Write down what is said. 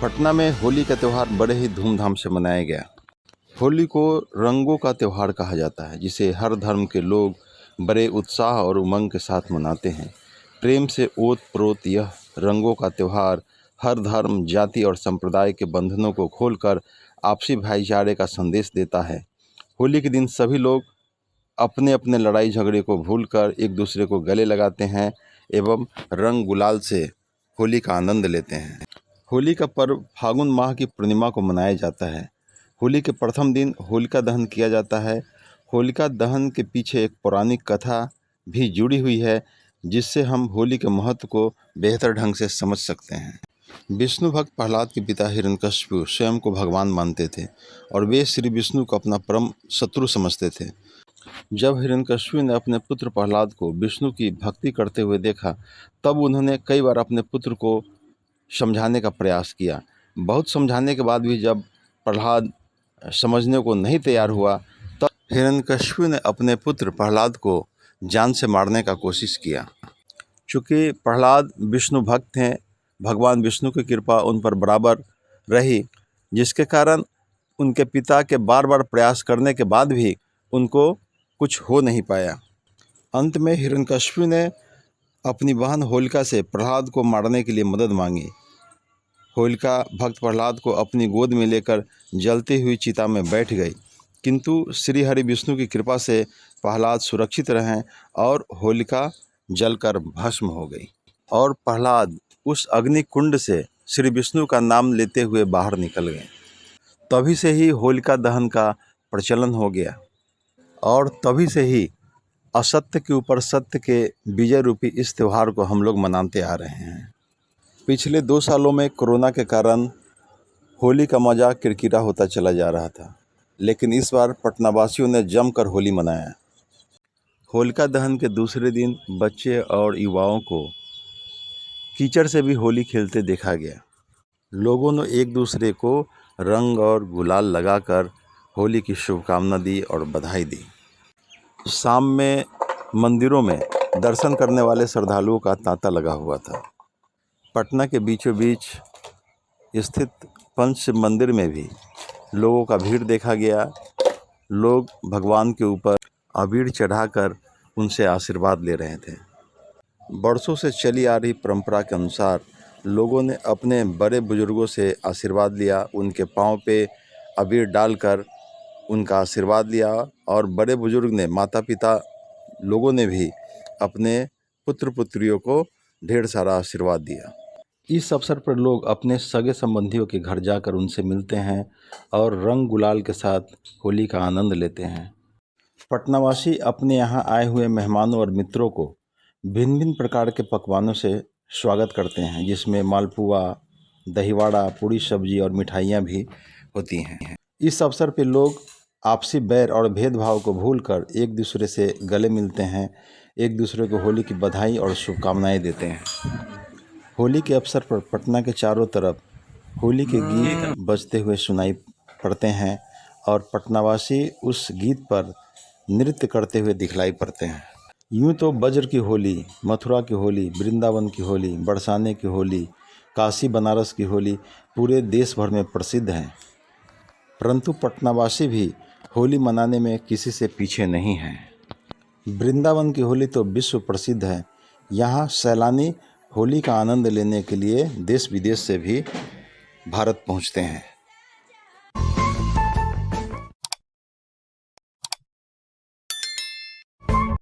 पटना में होली का त्यौहार बड़े ही धूमधाम से मनाया गया। होली को रंगों का त्यौहार कहा जाता है, जिसे हर धर्म के लोग बड़े उत्साह और उमंग के साथ मनाते हैं। प्रेम से ओत-प्रोत यह रंगों का त्यौहार हर धर्म, जाति और संप्रदाय के बंधनों को खोलकर आपसी भाईचारे का संदेश देता है। होली के दिन सभी लोग अपने अपने लड़ाई झगड़े को भूलकर एक दूसरे को गले लगाते हैं एवं रंग गुलाल से होली का आनंद लेते हैं। होली का पर्व फागुन माह की पूर्णिमा को मनाया जाता है। होली के प्रथम दिन होलिका दहन किया जाता है। होलिका दहन के पीछे एक पौराणिक कथा भी जुड़ी हुई है, जिससे हम होली के महत्व को बेहतर ढंग से समझ सकते हैं। विष्णु भक्त प्रहलाद के पिता हिरण्यकशिपु स्वयं को भगवान मानते थे और वे श्री विष्णु को अपना परम शत्रु समझते थे। जब हिरण्यकशिपु ने अपने पुत्र प्रहलाद को विष्णु की भक्ति करते हुए देखा, तब उन्होंने कई बार अपने पुत्र को समझाने का प्रयास किया। बहुत समझाने के बाद भी जब प्रहलाद समझने को नहीं तैयार हुआ, तब हिरण्यकशिपु ने अपने पुत्र प्रहलाद को जान से मारने का कोशिश किया। चूँकि प्रहलाद विष्णु भक्त हैं, भगवान विष्णु की कृपा उन पर बराबर रही, जिसके कारण उनके पिता के बार बार प्रयास करने के बाद भी उनको कुछ हो नहीं पाया। अंत में हिरण्यकशिपु ने अपनी बहन होलिका से प्रहलाद को मारने के लिए मदद मांगी। होलिका भक्त प्रहलाद को अपनी गोद में लेकर जलती हुई चिता में बैठ गई, किंतु श्री हरि विष्णु की कृपा से प्रहलाद सुरक्षित रहें और होलिका जलकर भस्म हो गई और प्रहलाद उस अग्नि कुंड से श्री विष्णु का नाम लेते हुए बाहर निकल गए। तभी से ही होलिका दहन का प्रचलन हो गया और तभी से ही असत्य के ऊपर सत्य के विजय रूपी इस त्यौहार को हम लोग मनाते आ रहे हैं। पिछले 2 सालों में कोरोना के कारण होली का मज़ा किरकिरा होता चला जा रहा था, लेकिन इस बार पटनावासियों ने जमकर होली मनाया। होलिका दहन के दूसरे दिन बच्चे और युवाओं को कीचड़ से भी होली खेलते देखा गया। लोगों ने एक दूसरे को रंग और गुलाल लगाकर होली की शुभकामना दी और बधाई दी। शाम में मंदिरों में दर्शन करने वाले श्रद्धालुओं का तांता लगा हुआ था। पटना के बीचों बीच स्थित पंच शिव मंदिर में भी लोगों का भीड़ देखा गया। लोग भगवान के ऊपर अबीर चढ़ाकर उनसे आशीर्वाद ले रहे थे। बरसों से चली आ रही परंपरा के अनुसार लोगों ने अपने बड़े बुजुर्गों से आशीर्वाद लिया, उनके पांव पे अबीर डालकर उनका आशीर्वाद लिया और बड़े बुजुर्ग ने, माता पिता लोगों ने भी अपने पुत्र पुत्रियों को ढेर सारा आशीर्वाद दिया। इस अवसर पर लोग अपने सगे संबंधियों के घर जाकर उनसे मिलते हैं और रंग गुलाल के साथ होली का आनंद लेते हैं। पटनावासी अपने यहाँ आए हुए मेहमानों और मित्रों को भिन्न भिन्न प्रकार के पकवानों से स्वागत करते हैं, जिसमें मालपुआ, दहीवाड़ा, पूड़ी सब्जी और मिठाइयाँ भी होती हैं। इस अवसर पर लोग आपसी बैर और भेदभाव को भूलकर एक दूसरे से गले मिलते हैं, एक दूसरे को होली की बधाई और शुभकामनाएं देते हैं। होली के अवसर पर पटना के चारों तरफ होली के गीत बजते हुए सुनाई पड़ते हैं और पटनावासी उस गीत पर नृत्य करते हुए दिखलाई पड़ते हैं। यूँ तो ब्रज की होली, मथुरा की होली, वृंदावन की होली, बरसाने की होली, काशी बनारस की होली पूरे देश भर में प्रसिद्ध हैं, परंतु पटनावासी भी होली मनाने में किसी से पीछे नहीं हैं। वृंदावन की होली तो विश्व प्रसिद्ध है। यहाँ सैलानी होली का आनंद लेने के लिए देश विदेश से भी भारत पहुँचते हैं।